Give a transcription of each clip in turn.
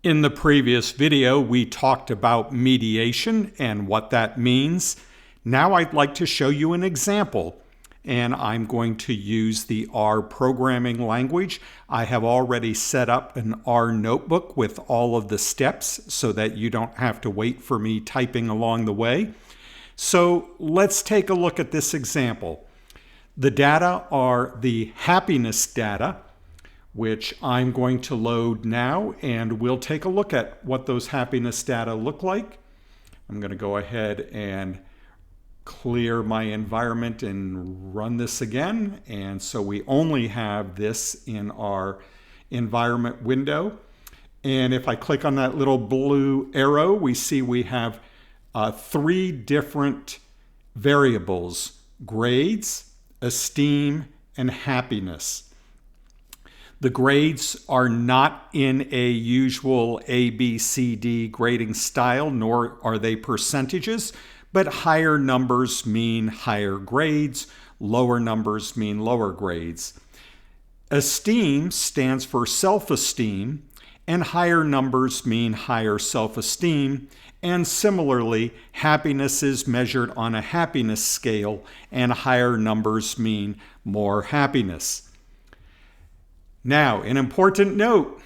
In the previous video, we talked about mediation and what that means. Now I'd like to show you an example, and I'm going to use the R programming language. I have already set up an R notebook with all of the steps so that you don't have to wait for me typing along the way. So let's take a look at this example. The data are the happiness data, which I'm going to load now, and we'll take a look at what those happiness data look like. I'm going to go ahead and clear my environment and run this again. And so we only have this in our environment window. And if I click on that little blue arrow, we see we have three different variables: grades, esteem, and happiness. The grades are not in a usual A, B, C, D grading style, nor are they percentages, but higher numbers mean higher grades, lower numbers mean lower grades. Esteem stands for self-esteem, and higher numbers mean higher self-esteem, and similarly, happiness is measured on a happiness scale, and higher numbers mean more happiness. Now, an important note.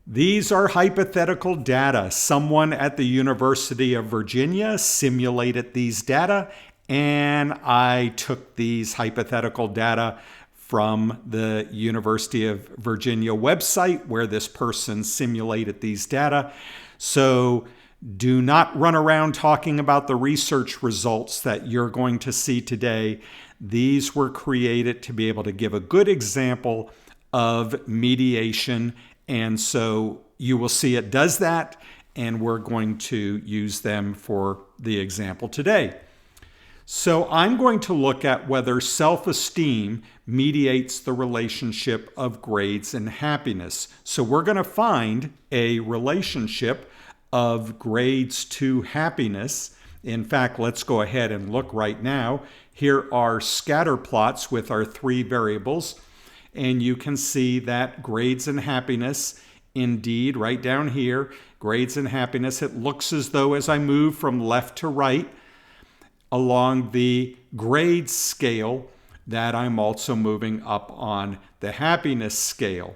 These are hypothetical data. Someone at the University of Virginia simulated these data, and I took these hypothetical data from the University of Virginia website where this person simulated these data. So do not run around talking about the research results that you're going to see today. These were created to be able to give a good example of mediation, and so you will see it does that, and we're going to use them for the example today. So I'm going to look at whether self-esteem mediates the relationship of grades and happiness. So we're going to find a relationship of grades to happiness. In fact, let's go ahead and look right now. Here are scatter plots with our three variables, and you can see that grades and happiness, indeed, right down here, grades and happiness, it looks as though as I move from left to right along the grade scale, that I'm also moving up on the happiness scale.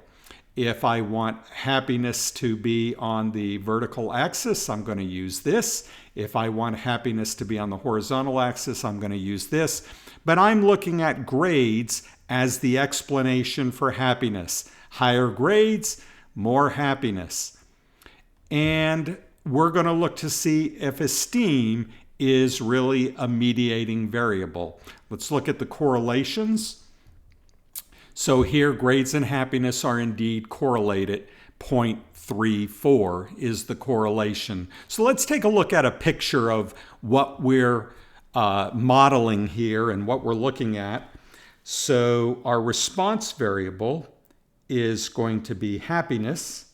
If I want happiness to be on the vertical axis, I'm going to use this. If I want happiness to be on the horizontal axis, I'm going to use this. But I'm looking at grades as the explanation for happiness. Higher grades, more happiness. And we're going to look to see if esteem is really a mediating variable. Let's look at the correlations. So here, grades and happiness are indeed correlated. 0.34 is the correlation. So let's take a look at a picture of what we're modeling here and what we're looking at. So our response variable is going to be happiness.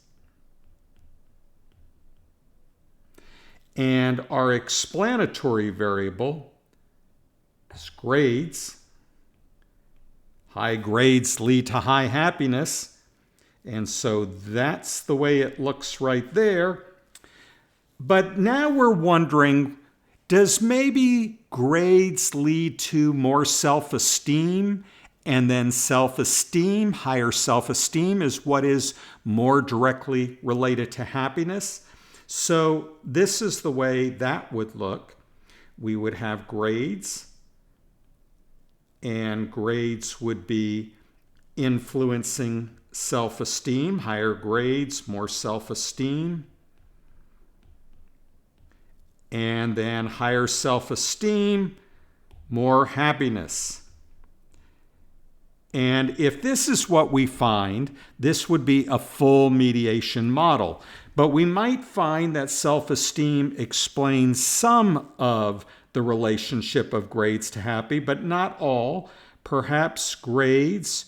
And our explanatory variable is grades. High grades lead to high happiness. And so that's the way it looks right there. But now we're wondering, does maybe grades lead to more self-esteem? And then self-esteem, higher self-esteem is what is more directly related to happiness. So this is the way that would look. We would have grades, and grades would be influencing self-esteem. Higher grades, more self-esteem. And then higher self-esteem, more happiness. And if this is what we find, this would be a full mediation model. But we might find that self-esteem explains some of the relationship of grades to happy, but not all. Perhaps grades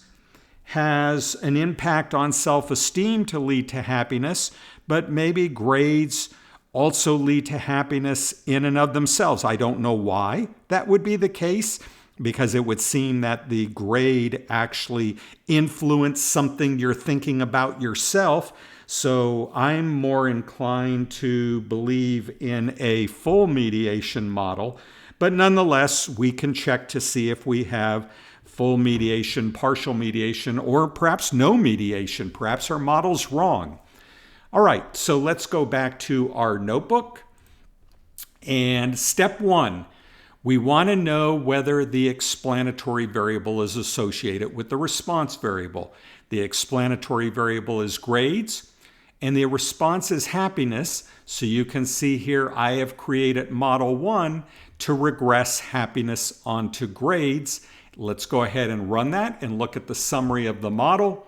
has an impact on self-esteem to lead to happiness, but maybe grades also lead to happiness in and of themselves. I don't know why that would be the case, because it would seem that the grade actually influenced something you're thinking about yourself. So I'm more inclined to believe in a full mediation model, but nonetheless, we can check to see if we have full mediation, partial mediation, or perhaps no mediation. Perhaps our model's wrong. All right, so let's go back to our notebook. And step one, we want to know whether the explanatory variable is associated with the response variable. The explanatory variable is grades, and the response is happiness. So you can see here I have created model 1 to regress happiness onto grades. Let's go ahead and run that and look at the summary of the model.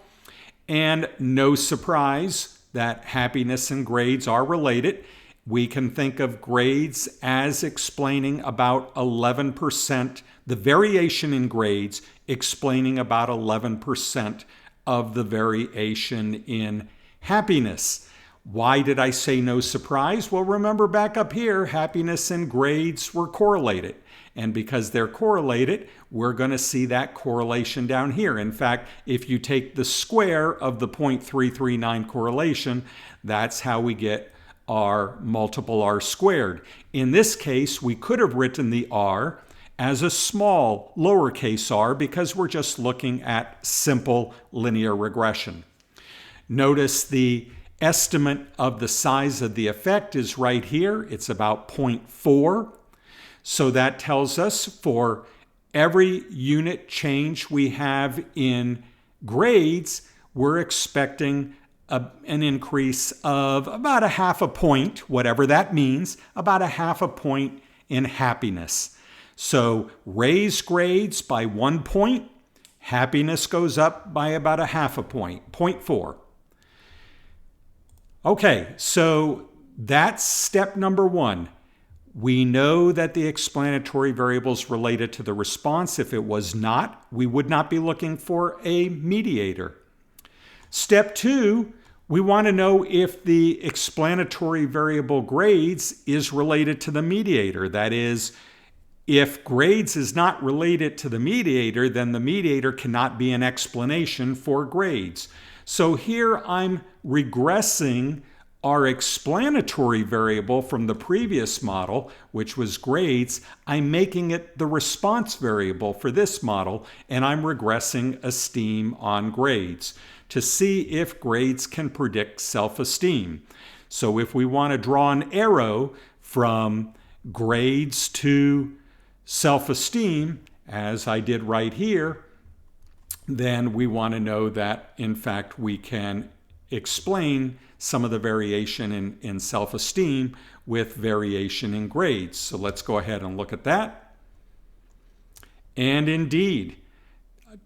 And no surprise that happiness and grades are related. We can think of grades as explaining about 11%, the variation in grades explaining about 11% of the variation in happiness. Why did I say no surprise? Well, remember back up here, happiness and grades were correlated. And because they're correlated, we're going to see that correlation down here. In fact, if you take the square of the 0.339 correlation, that's how we get our multiple r squared. In this case, we could have written the r as a small lowercase r because we're just looking at simple linear regression. Notice the estimate of the size of the effect is right here. It's about 0.4. So that tells us for every unit change we have in grades, we're expecting an increase of about a half a point, whatever that means, about a half a point in happiness. So raise grades by 1 point, happiness goes up by about a half a point, 0.4. Okay, so that's step number 1. We know that the explanatory variable is related to the response. If it was not, we would not be looking for a mediator. Step 2, we want to know if the explanatory variable grades is related to the mediator. That is, if grades is not related to the mediator, then the mediator cannot be an explanation for grades. So here I'm regressing our explanatory variable from the previous model, which was grades. I'm making it the response variable for this model, and I'm regressing esteem on grades to see if grades can predict self-esteem. So if we want to draw an arrow from grades to self-esteem, as I did right here, then we want to know that, in fact, we can explain some of the variation in self-esteem with variation in grades. So let's go ahead and look at that. And indeed,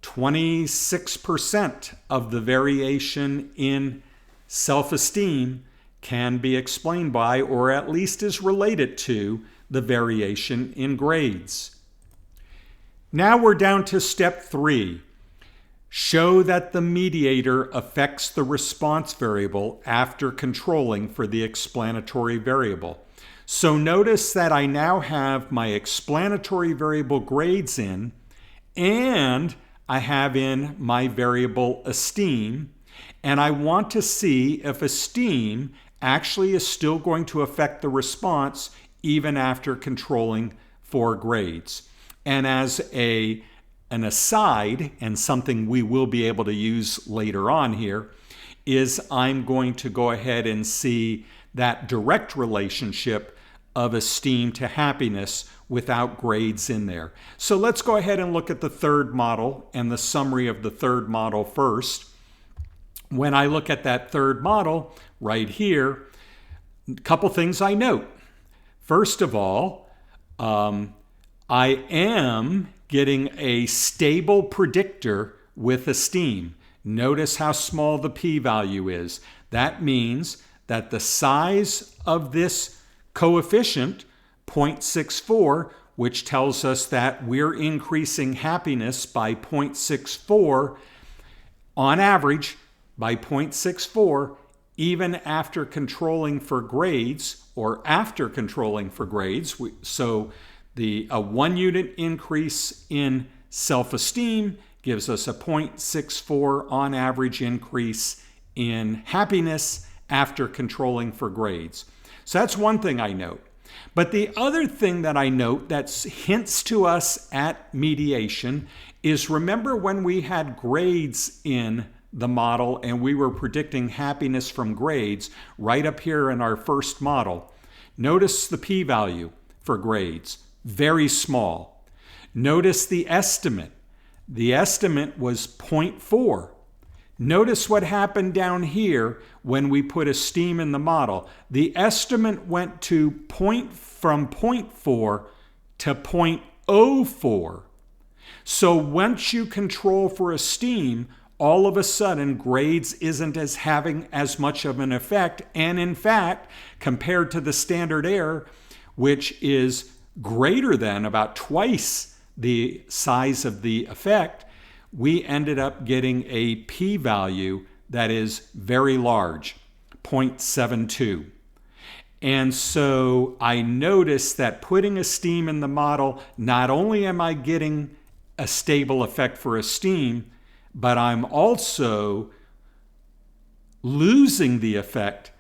26% of the variation in self-esteem can be explained by, or at least is related to, the variation in grades. Now we're down to step 3. Show that the mediator affects the response variable after controlling for the explanatory variable. So notice that I now have my explanatory variable grades in, and I have in my variable esteem, and I want to see if esteem actually is still going to affect the response even after controlling for grades. And as an aside, and something we will be able to use later on here, is I'm going to go ahead and see that direct relationship of esteem to happiness without grades in there. So let's go ahead and look at the third model and the summary of the third model first. When I look at that third model right here, a couple things I note. First of all, I am getting a stable predictor with esteem. Notice how small the p-value is. That means that the size of this coefficient, 0.64, which tells us that we're increasing happiness by 0.64, on average by 0.64, even after controlling for grades, or after controlling for grades. So A 1 unit increase in self-esteem gives us a 0.64 on average increase in happiness after controlling for grades. So that's one thing I note. But the other thing that I note that hints to us at mediation is, remember when we had grades in the model and we were predicting happiness from grades right up here in our first model. Notice the p-value for grades, very small. Notice the estimate. The estimate was 0.4. Notice what happened down here when we put esteem in the model. The estimate went from 0.4 to 0.04. So once you control for esteem, all of a sudden grades isn't as having as much of an effect. And in fact, compared to the standard error, which is greater than about twice the size of the effect, we ended up getting a p-value that is very large, 0.72. And so I noticed that putting esteem in the model, not only am I getting a stable effect for esteem, but I'm also losing the effect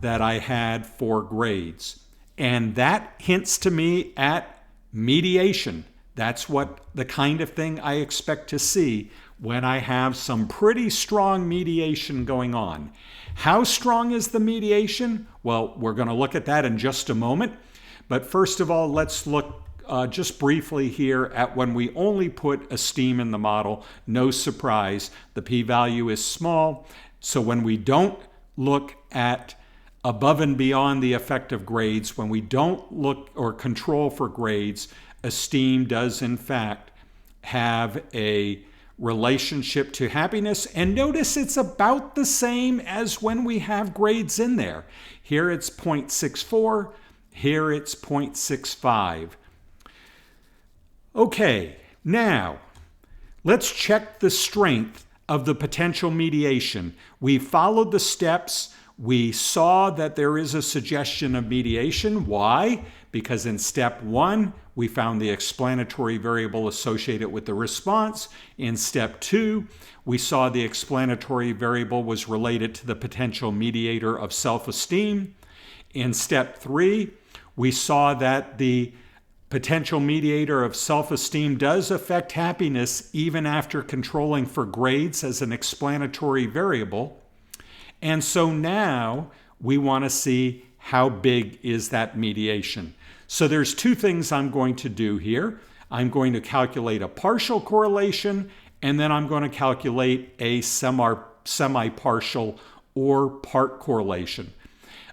that I had for grades. And that hints to me at mediation. That's what the kind of thing I expect to see when I have some pretty strong mediation going on. How strong is the mediation? Well, we're going to look at that in just a moment. But first of all, let's look just briefly here at when we only put esteem in the model. No surprise, the p-value is small. So when we don't look at above and beyond the effect of grades, when we don't look or control for grades, esteem does in fact have a relationship to happiness. And notice it's about the same as when we have grades in there. Here it's 0.64, here it's 0.65. Okay, now let's check the strength of the potential mediation. We followed the steps. We saw that there is a suggestion of mediation. Why? Because in step 1, we found the explanatory variable associated with the response. In step 2, we saw the explanatory variable was related to the potential mediator of self-esteem. In step 3, we saw that the potential mediator of self-esteem does affect happiness even after controlling for grades as an explanatory variable. And so now we want to see how big is that mediation. So there's two things I'm going to do here. I'm going to calculate a partial correlation, and then I'm going to calculate a semi-partial or part correlation.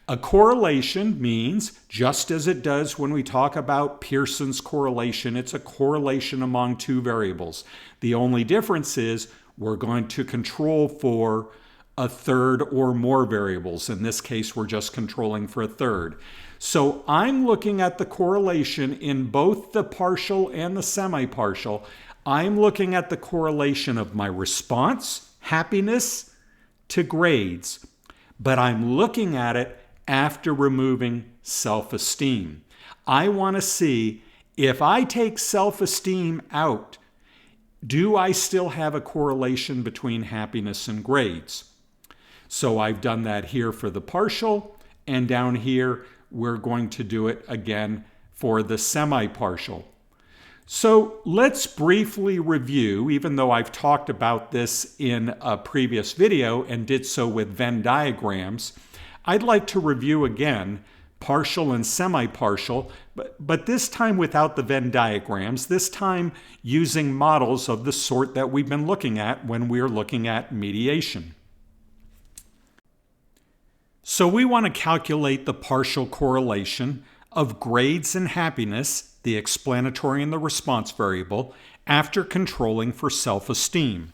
A correlation means, just as it does when we talk about Pearson's correlation, it's a correlation among two variables. The only difference is we're going to control for a third or more variables. In this case, we're just controlling for a third. So I'm looking at the correlation in both the partial and the semi-partial. I'm looking at the correlation of my response, happiness, to grades, but I'm looking at it after removing self-esteem. I want to see if I take self-esteem out, do I still have a correlation between happiness and grades? So I've done that here for the partial, and down here we're going to do it again for the semi-partial. So let's briefly review, even though I've talked about this in a previous video and did so with Venn diagrams, I'd like to review again partial and semi-partial, but this time without the Venn diagrams, this time using models of the sort that we've been looking at when we're looking at mediation. So we want to calculate the partial correlation of grades and happiness, the explanatory and the response variable, after controlling for self-esteem.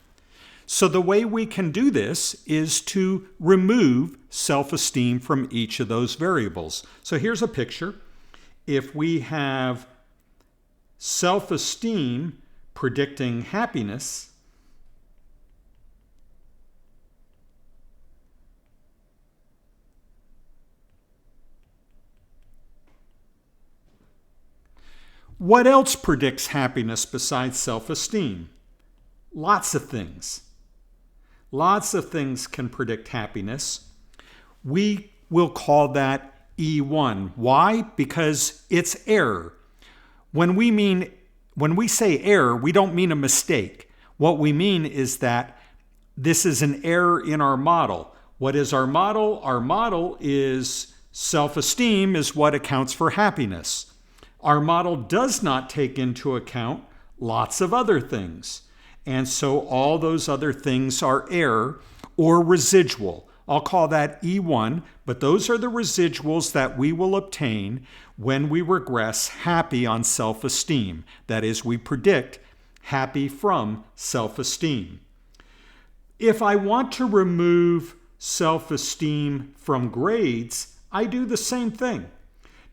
So the way we can do this is to remove self-esteem from each of those variables. So here's a picture. If we have self-esteem predicting happiness, What else predicts happiness besides self-esteem? Lots of things. Lots of things can predict happiness. We will call that E1. Why? Because it's error. When we say error, we don't mean a mistake. What we mean is that this is an error in our model. What is our model? Our model is self-esteem is what accounts for happiness. Our model does not take into account lots of other things. And so all those other things are error or residual. I'll call that E1, but those are the residuals that we will obtain when we regress happy on self-esteem. That is, we predict happy from self-esteem. If I want to remove self-esteem from grades, I do the same thing.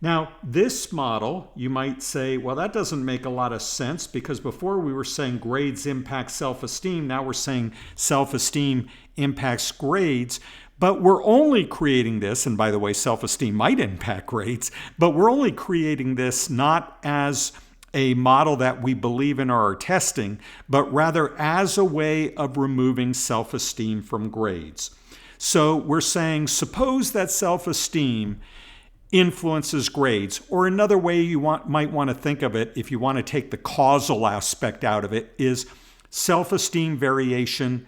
Now, this model, you might say, well, that doesn't make a lot of sense because before we were saying grades impact self-esteem. Now we're saying self-esteem impacts grades. But we're only creating this, and by the way, self-esteem might impact grades, but we're only creating this not as a model that we believe in our testing, but rather as a way of removing self-esteem from grades. So we're saying, suppose that self-esteem influences grades, or another way you might want to think of it, if you want to take the causal aspect out of it, is self-esteem variation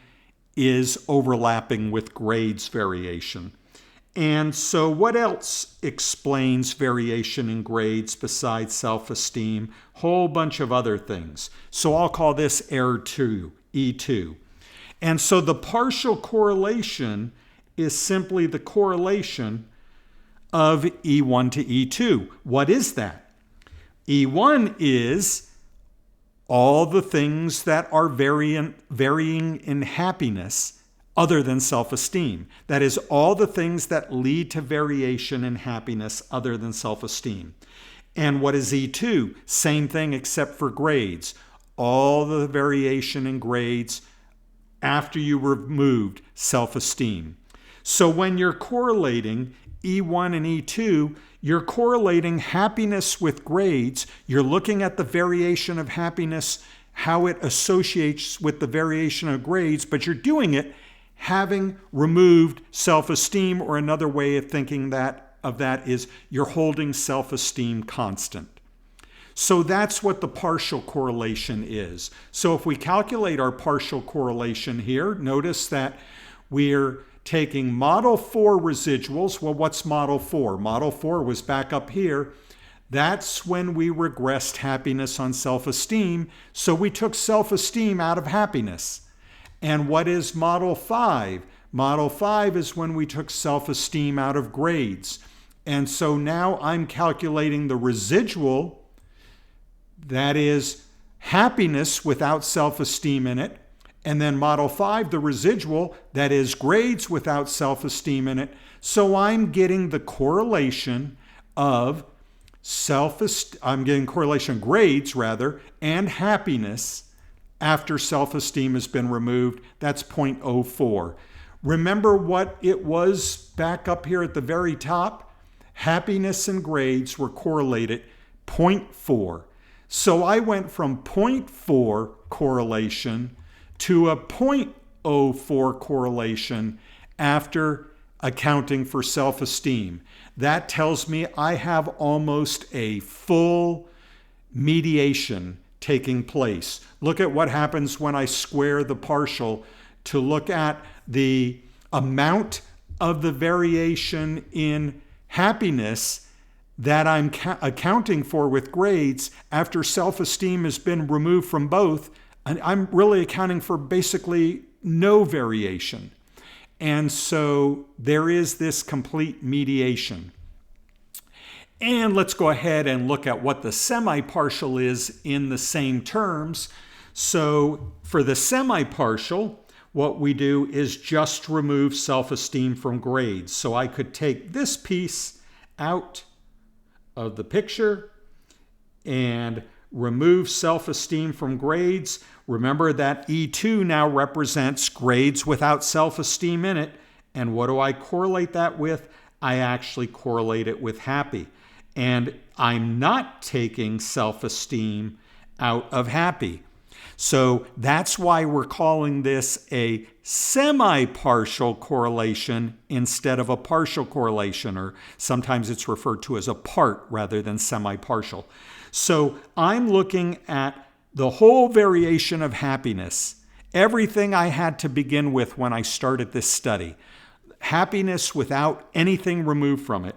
is overlapping with grades variation. And so what else explains variation in grades besides self-esteem? Whole bunch of other things. So I'll call this error 2, E2. And so the partial correlation is simply the correlation of E1 to E2. What is that? E1 is all the things that are varying in happiness other than self-esteem. That is, all the things that lead to variation in happiness other than self-esteem. And what is E2? Same thing except for grades. All the variation in grades after you removed self-esteem. So when you're correlating E1 and E2, you're correlating happiness with grades. You're looking at the variation of happiness, how it associates with the variation of grades, but you're doing it having removed self-esteem, or another way of thinking of that is you're holding self-esteem constant. So that's what the partial correlation is. So if we calculate our partial correlation here, notice that we're taking model 4 residuals. Well, what's model 4? Model 4 was back up here. That's when we regressed happiness on self-esteem. So we took self-esteem out of happiness. And what is model 5? Model 5 is when we took self-esteem out of grades. And so now I'm calculating the residual, that is happiness without self-esteem in it. And then model 5, the residual, that is grades without self-esteem in it. So I'm getting the correlation of I'm getting correlation grades rather, and happiness after self-esteem has been removed. That's 0.04. Remember what it was back up here at the very top? Happiness and grades were correlated 0.4. So I went from 0.4 correlation to a 0.04 correlation after accounting for self-esteem. That tells me I have almost a full mediation taking place. Look at what happens when I square the partial to look at the amount of the variation in happiness that I'm accounting for with grades after self-esteem has been removed from both. And I'm really accounting for basically no variation. And so there is this complete mediation. And let's go ahead and look at what the semi-partial is in the same terms. So for the semi-partial, what we do is just remove self-esteem from grades. So I could take this piece out of the picture and remove self-esteem from grades. Remember that E2 now represents grades without self-esteem in it. And what do I correlate that with? I actually correlate it with happy. and I'm not taking self-esteem out of happy. So that's why we're calling this a semi-partial correlation instead of a partial correlation, or sometimes it's referred to as a part rather than semi-partial. So I'm looking at the whole variation of happiness, everything I had to begin with when I started this study, happiness without anything removed from it.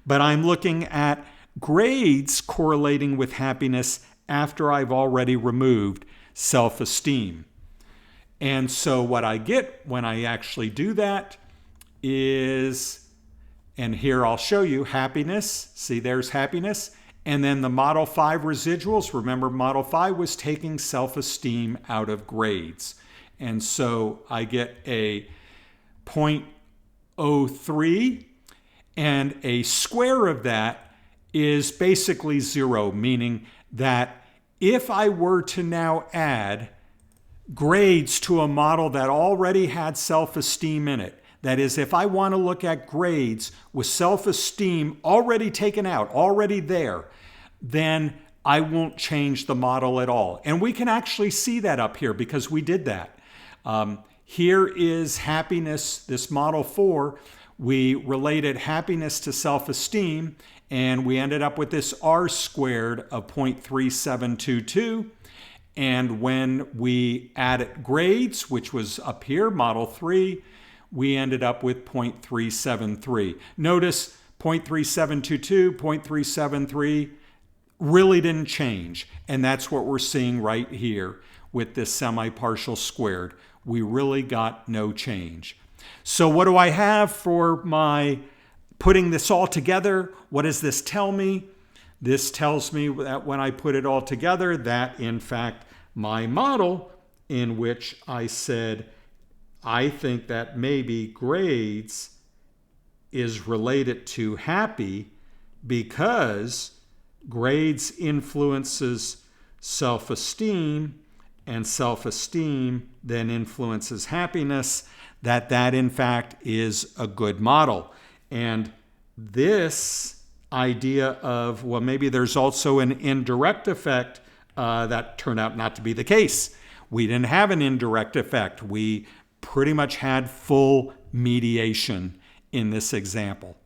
But I'm looking at grades correlating with happiness after I've already removed self-esteem. And so what I get when I actually do that is, and here I'll show you happiness. See, there's happiness. And then the Model 5 residuals. Remember, Model 5 was taking self-esteem out of grades. And so I get a 0.03, and a square of that is basically 0, meaning that if I were to now add grades to a model that already had self-esteem in it, that is, if I want to look at grades with self-esteem already taken out, already there, then I won't change the model at all. And we can actually see that up here because we did that. Here is happiness, this Model 4. We related happiness to self-esteem, and we ended up with this R squared of 0.3722. And when we added grades, which was up here, Model 3, we ended up with 0.373. Notice 0.3722, 0.373 really didn't change. And that's what we're seeing right here with this semi-partial squared. We really got no change. So what do I have for my putting this all together? What does this tell me? This tells me that when I put it all together, that in fact my model, in which I said I think that maybe grades is related to happy because grades influences self-esteem, and self-esteem then influences happiness, that in fact is a good model. And this idea of, well, maybe there's also an indirect effect, that turned out not to be the case. We didn't have an indirect effect. We pretty much had full mediation in this example.